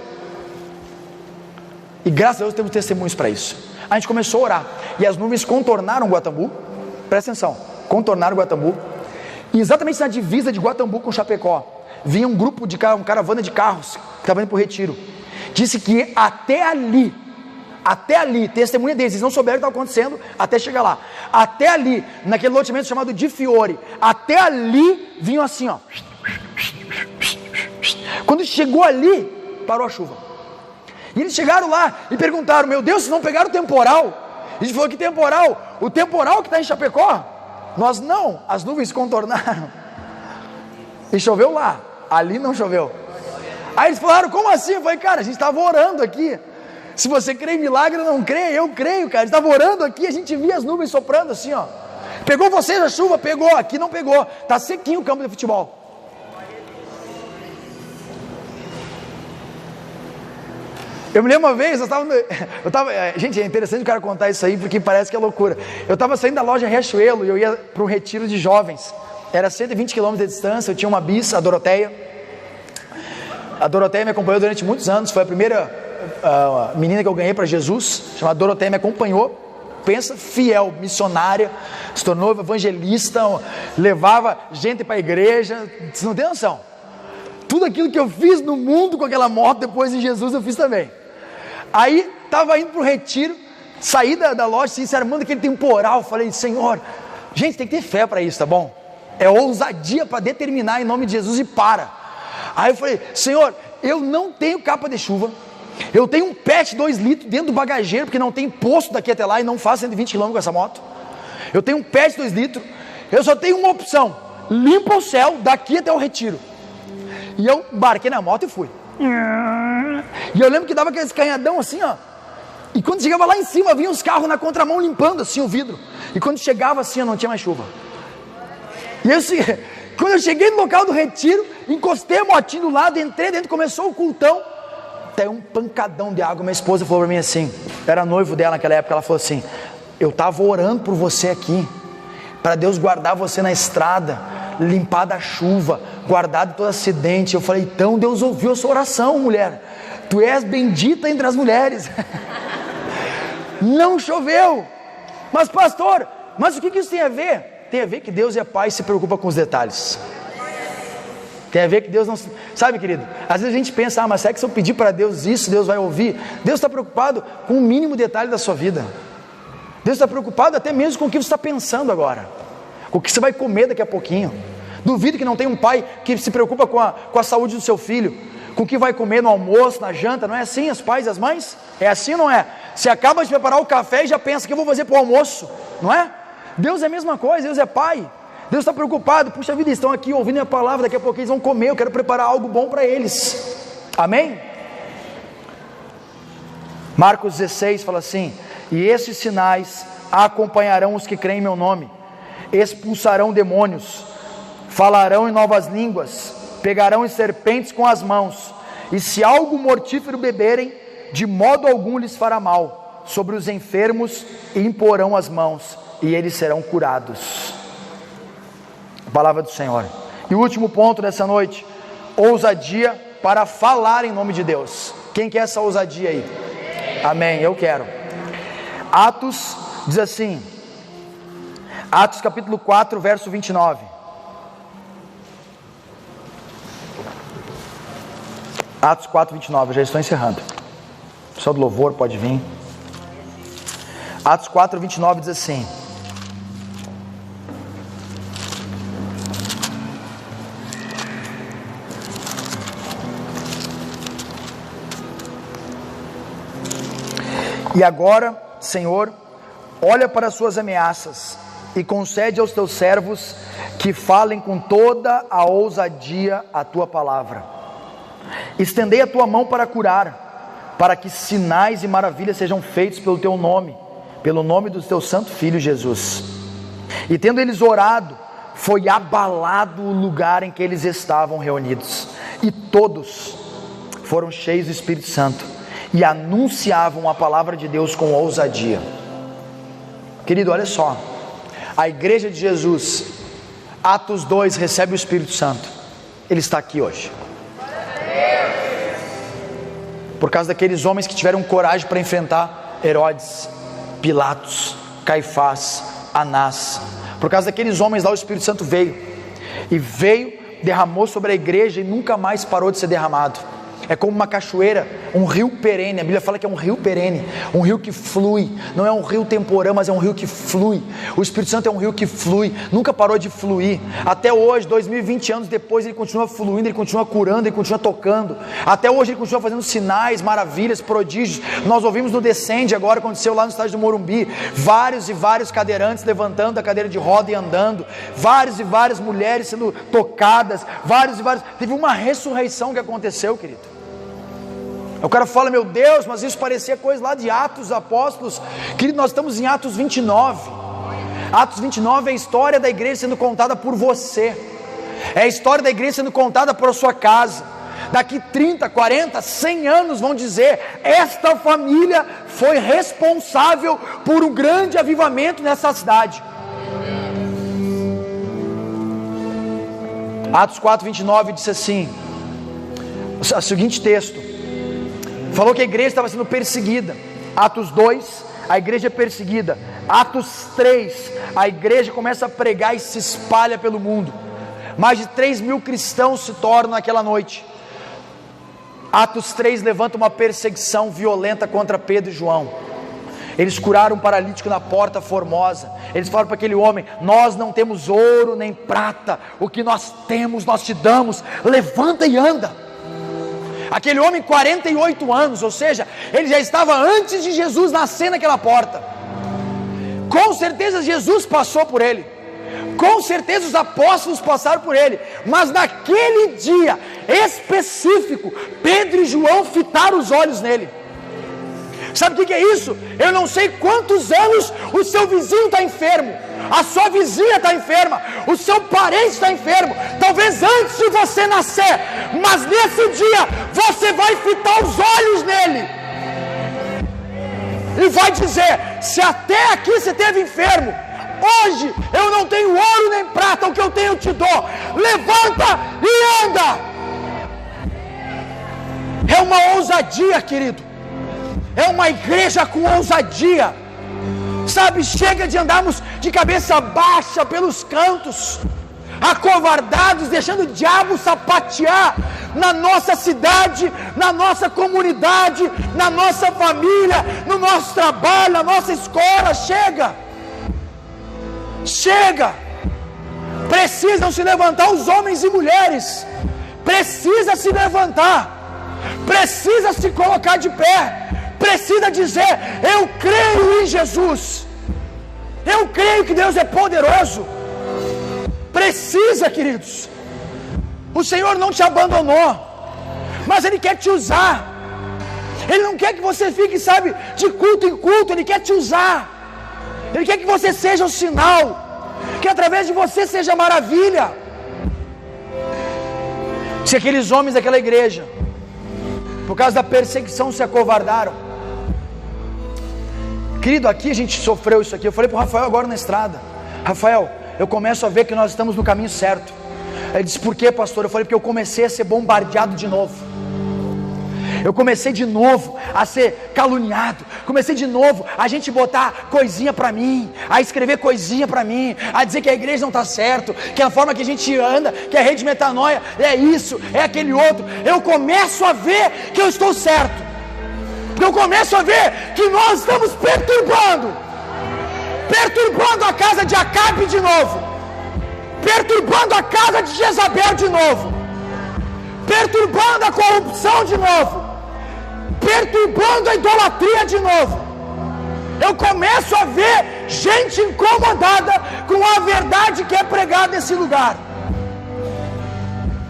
E graças a Deus temos testemunhos para isso. A gente começou a orar e as nuvens contornaram Guatambu. Presta atenção, contornaram Guatambu. E exatamente na divisa de Guatambu com Chapecó vinha um grupo de uma caravana de carros que estava indo para o retiro. Disse que até ali, testemunha deles, eles não souberam o que estava acontecendo até chegar lá. Até ali, naquele loteamento chamado de Fiore, até ali vinham assim, ó. Quando chegou ali, parou a chuva. E eles chegaram lá e perguntaram: meu Deus, vocês não pegaram o temporal? A gente falou: que temporal? O temporal que está em Chapecó? Nós não, as nuvens contornaram. E choveu lá, ali não choveu. Aí eles falaram: como assim? Eu falei: cara, a gente estava orando aqui. Se você crê em milagre ou não crê, eu creio, cara. A gente estava orando aqui, a gente via as nuvens soprando assim, ó. Pegou vocês a chuva? Pegou, aqui não pegou. Está sequinho o campo de futebol. Eu me lembro uma vez, gente, é interessante o cara contar isso aí, porque parece que é loucura. Eu estava saindo da loja Riachuelo e eu ia para um retiro de jovens. Era 120 km de distância, eu tinha uma bis, a Doroteia. A Doroteia me acompanhou durante muitos anos, foi a primeira menina que eu ganhei para Jesus, chamada Doroteia, me acompanhou. Pensa, fiel, missionária, se tornou evangelista, levava gente para a igreja. Você não tem noção. Tudo aquilo que eu fiz no mundo com aquela moto, depois em Jesus eu fiz também. Aí, estava indo para o retiro, saí da loja, sinceramente, aquele temporal, falei: Senhor, gente, tem que ter fé para isso, tá bom? É ousadia para determinar em nome de Jesus e para. Aí eu falei: Senhor, eu não tenho capa de chuva, eu tenho um PET 2 litros dentro do bagageiro, porque não tem posto daqui até lá e não faço 120 km com essa moto. Eu tenho um PET 2 litros, eu só tenho uma opção: limpa o céu daqui até o retiro. E eu embarquei na moto e fui. E eu lembro que dava aqueles canhadão assim, ó. E quando chegava lá em cima, vinha os carros na contramão limpando assim o vidro. E quando chegava assim, não tinha mais chuva. E eu, quando eu cheguei no local do retiro, encostei a motinha do lado, entrei dentro, começou o cultão. Até um pancadão de água. Minha esposa falou para mim assim, era noivo dela naquela época, ela falou assim: eu estava orando por você aqui, para Deus guardar você na estrada, limpar da chuva, guardar de todo acidente. Eu falei: então Deus ouviu a sua oração, mulher, tu és bendita entre as mulheres. Não choveu. Mas pastor, mas o que isso tem a ver? Tem a ver que Deus é pai e se preocupa com os detalhes. Tem a ver que Deus não... Sabe, querido, às vezes a gente pensa: mas será que se eu pedir para Deus isso, Deus vai ouvir? Deus está preocupado com o mínimo detalhe da sua vida. Deus está preocupado até mesmo com o que você está pensando agora, com o que você vai comer daqui a pouquinho. Duvido que não tem um pai que se preocupa com a saúde do seu filho, com o que vai comer no almoço, na janta. Não é assim os pais e as mães? É assim ou não é? Você acaba de preparar o café e já pensa: o que eu vou fazer para o almoço? Não é? Deus é a mesma coisa, Deus é pai. Deus está preocupado: puxa vida, estão aqui ouvindo a palavra, daqui a pouco eles vão comer, eu quero preparar algo bom para eles. Amém? Marcos 16 fala assim: e esses sinais acompanharão os que creem em meu nome: expulsarão demônios, falarão em novas línguas, pegarão em serpentes com as mãos, e se algo mortífero beberem, de modo algum lhes fará mal. Sobre os enfermos imporão as mãos, e eles serão curados. Palavra do Senhor. E o último ponto dessa noite: ousadia para falar em nome de Deus. Quem quer essa ousadia aí? Amém, eu quero. Atos diz assim, Atos capítulo 4, verso 29. Atos 4, 29, eu já estou encerrando. O pessoal do louvor pode vir. Atos 4, 29 diz assim: e agora, Senhor, olha para as suas ameaças e concede aos teus servos que falem com toda a ousadia a tua palavra. Estendei a tua mão para curar, para que sinais e maravilhas sejam feitos pelo teu nome, pelo nome do teu santo filho Jesus. E tendo eles orado, foi abalado o lugar em que eles estavam reunidos, e todos foram cheios do Espírito Santo e anunciavam a palavra de Deus com ousadia. Querido, olha só, a igreja de Jesus, Atos 2, recebe o Espírito Santo. Ele está aqui hoje por causa daqueles homens que tiveram coragem para enfrentar Herodes, Pilatos, Caifás, Anás. Por causa daqueles homens lá, o Espírito Santo veio, derramou sobre a igreja e nunca mais parou de ser derramado. É como uma cachoeira, um rio perene. A Bíblia fala que é um rio perene, um rio que flui. Não é um rio temporão, mas é um rio que flui. O Espírito Santo é um rio que flui, nunca parou de fluir. Até hoje, 2020 anos depois, ele continua fluindo, ele continua curando, ele continua tocando. Até hoje ele continua fazendo sinais, maravilhas, prodígios. Nós ouvimos no Descende agora, aconteceu lá no estádio do Morumbi, vários e vários cadeirantes levantando a cadeira de roda e andando, várias e várias mulheres sendo tocadas, teve uma ressurreição que aconteceu, querido. O cara fala, meu Deus, mas isso parecia coisa lá de Atos dos Apóstolos. Querido, nós estamos em Atos 29. Atos 29 é a história da igreja sendo contada por você. É a história da igreja sendo contada por sua casa. Daqui 30, 40, 100 anos vão dizer, esta família foi responsável por um grande avivamento nessa cidade. Atos 4, 29 disse assim, o seguinte texto. Falou que a igreja estava sendo perseguida. Atos 2, a igreja é perseguida. Atos 3, a igreja começa a pregar e se espalha pelo mundo. Mais de 3.000 cristãos se tornam naquela noite. Atos 3 levanta uma perseguição violenta contra Pedro e João. Eles curaram um paralítico na Porta Formosa. Eles falaram para aquele homem, nós não temos ouro nem prata, o que nós temos nós te damos, levanta e anda. Aquele homem, 48 anos, ou seja, ele já estava antes de Jesus nascer naquela porta. Com certeza Jesus passou por ele, com certeza os apóstolos passaram por ele, mas naquele dia específico, Pedro e João fitaram os olhos nele. Sabe o que é isso? Eu não sei quantos anos o seu vizinho está enfermo, a sua vizinha está enferma, o seu parente está enfermo, talvez antes de você nascer, mas nesse dia você vai fitar os olhos nele e vai dizer, se até aqui você esteve enfermo, hoje eu não tenho ouro nem prata, o que eu tenho eu te dou, levanta e anda. É uma ousadia, querido. É uma igreja com ousadia, sabe, chega de andarmos de cabeça baixa pelos cantos, acovardados, deixando o diabo sapatear na nossa cidade, na nossa comunidade, na nossa família, no nosso trabalho, na nossa escola. Chega, precisam se levantar os homens e mulheres, precisa se levantar, precisa se colocar de pé, precisa dizer, eu creio em Jesus, eu creio que Deus é poderoso. Precisa, queridos. O Senhor não te abandonou, mas Ele quer te usar. Ele não quer que você fique, sabe, de culto em culto. Ele quer te usar. Ele quer que você seja o sinal, que através de você seja maravilha. Se aqueles homens daquela igreja, por causa da perseguição, se acovardaram, querido, aqui a gente sofreu isso aqui. Eu falei para o Rafael agora na estrada, Rafael, eu começo a ver que nós estamos no caminho certo. Ele disse, por quê, pastor? Eu falei, porque eu comecei a ser bombardeado de novo. Eu comecei de novo a ser caluniado. Comecei de novo a gente botar coisinha para mim, a escrever coisinha para mim, a dizer que a igreja não está certo, que a forma que a gente anda, que a rede Metanoia é isso, é aquele outro. Eu começo a ver que eu estou certo. Porque eu começo a ver que nós estamos perturbando a casa de Acabe de novo, perturbando a casa de Jezabel de novo, perturbando a corrupção de novo, perturbando a idolatria de novo. Eu começo a ver gente incomodada com a verdade que é pregada nesse lugar,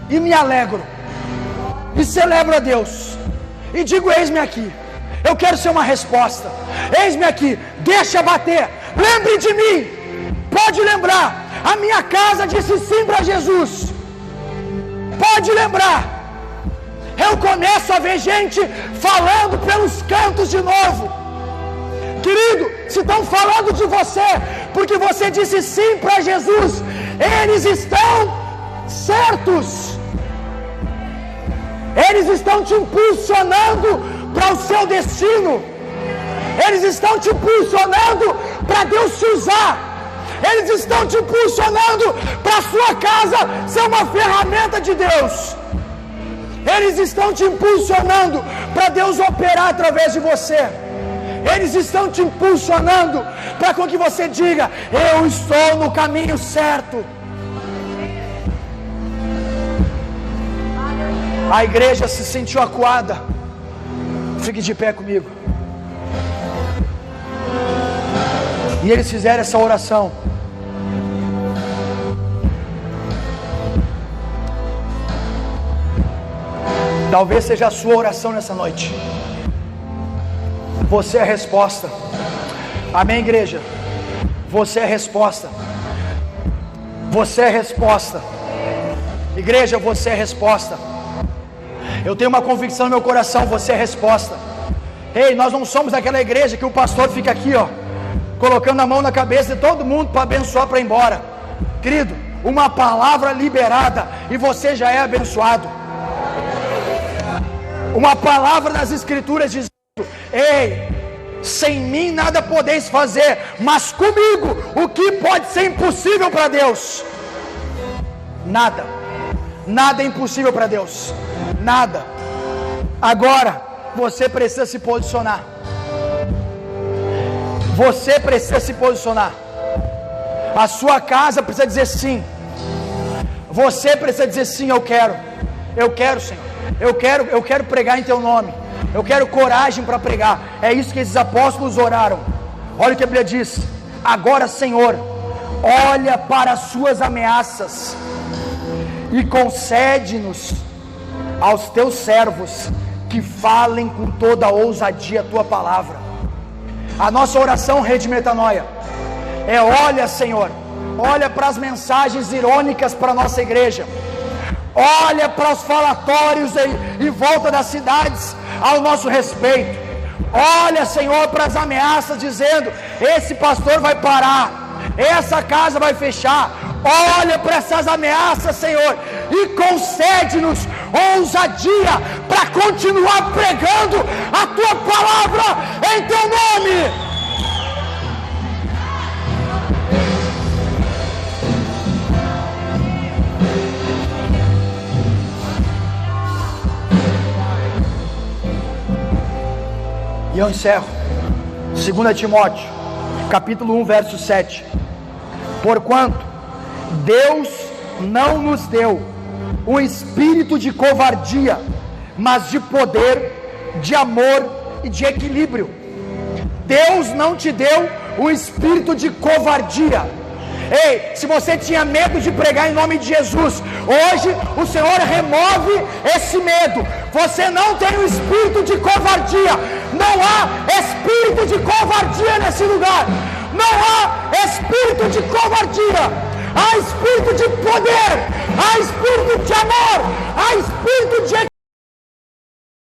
e me alegro e celebro a Deus. e digo: eis-me aqui. Eu quero ser uma resposta. Eis-me aqui, deixa bater. Lembre de mim. Pode lembrar. A minha casa disse sim para Jesus. Pode lembrar. Eu começo a ver gente falando pelos cantos de novo. Querido, se estão falando de você porque você disse sim para Jesus, eles estão certos. Eles estão te impulsionando para o seu destino. Eles estão te impulsionando para Deus te usar. Eles estão te impulsionando para a sua casa ser uma ferramenta de Deus. Eles estão te impulsionando para Deus operar através de você. Eles estão te impulsionando para com que você diga: eu estou no caminho certo. A igreja se sentiu acuada. Fique de pé comigo. E eles fizeram essa oração. Talvez seja a sua oração nessa noite. Você é a resposta. Amém, igreja? Você é a resposta. Você é a resposta. Igreja, você é a resposta. Eu tenho uma convicção no meu coração: você é a resposta. Ei, nós não somos aquela igreja que o pastor fica aqui, ó, colocando a mão na cabeça de todo mundo para abençoar, para ir embora. Querido, uma palavra liberada e você já é abençoado. Uma palavra das escrituras dizendo: ei, sem mim nada podeis fazer, mas comigo o que pode ser impossível para Deus? Nada. Nada é impossível para Deus. Nada. Agora você precisa se posicionar. Você precisa se posicionar. A sua casa precisa dizer sim. Você precisa dizer sim: eu quero. Eu quero, Senhor. Eu quero pregar em teu nome. Eu quero coragem para pregar. É isso que esses apóstolos oraram. Olha o que a Bíblia diz: agora, Senhor, olha para as suas ameaças e concede-nos aos teus servos que falem com toda a ousadia a tua palavra. A nossa oração, Rede Metanoia, é: olha, Senhor, olha para as mensagens irônicas para a nossa igreja. Olha para os falatórios em volta das cidades ao nosso respeito. Olha, Senhor, para as ameaças dizendo: esse pastor vai parar, essa casa vai fechar. Olha para essas ameaças, Senhor, e concede-nos ousadia para continuar pregando a tua palavra em teu nome. E eu encerro. 2 Timóteo, capítulo 1, verso 7. Porquanto Deus não nos deu um espírito de covardia, mas de poder, de amor e de equilíbrio. Deus não te deu um espírito de covardia. Ei, se você tinha medo de pregar em nome de Jesus, hoje o Senhor remove esse medo. Você não tem um espírito de covardia. Não há espírito de covardia nesse lugar. Não há espírito de covardia. Há espírito de poder. Há espírito de amor. Há espírito de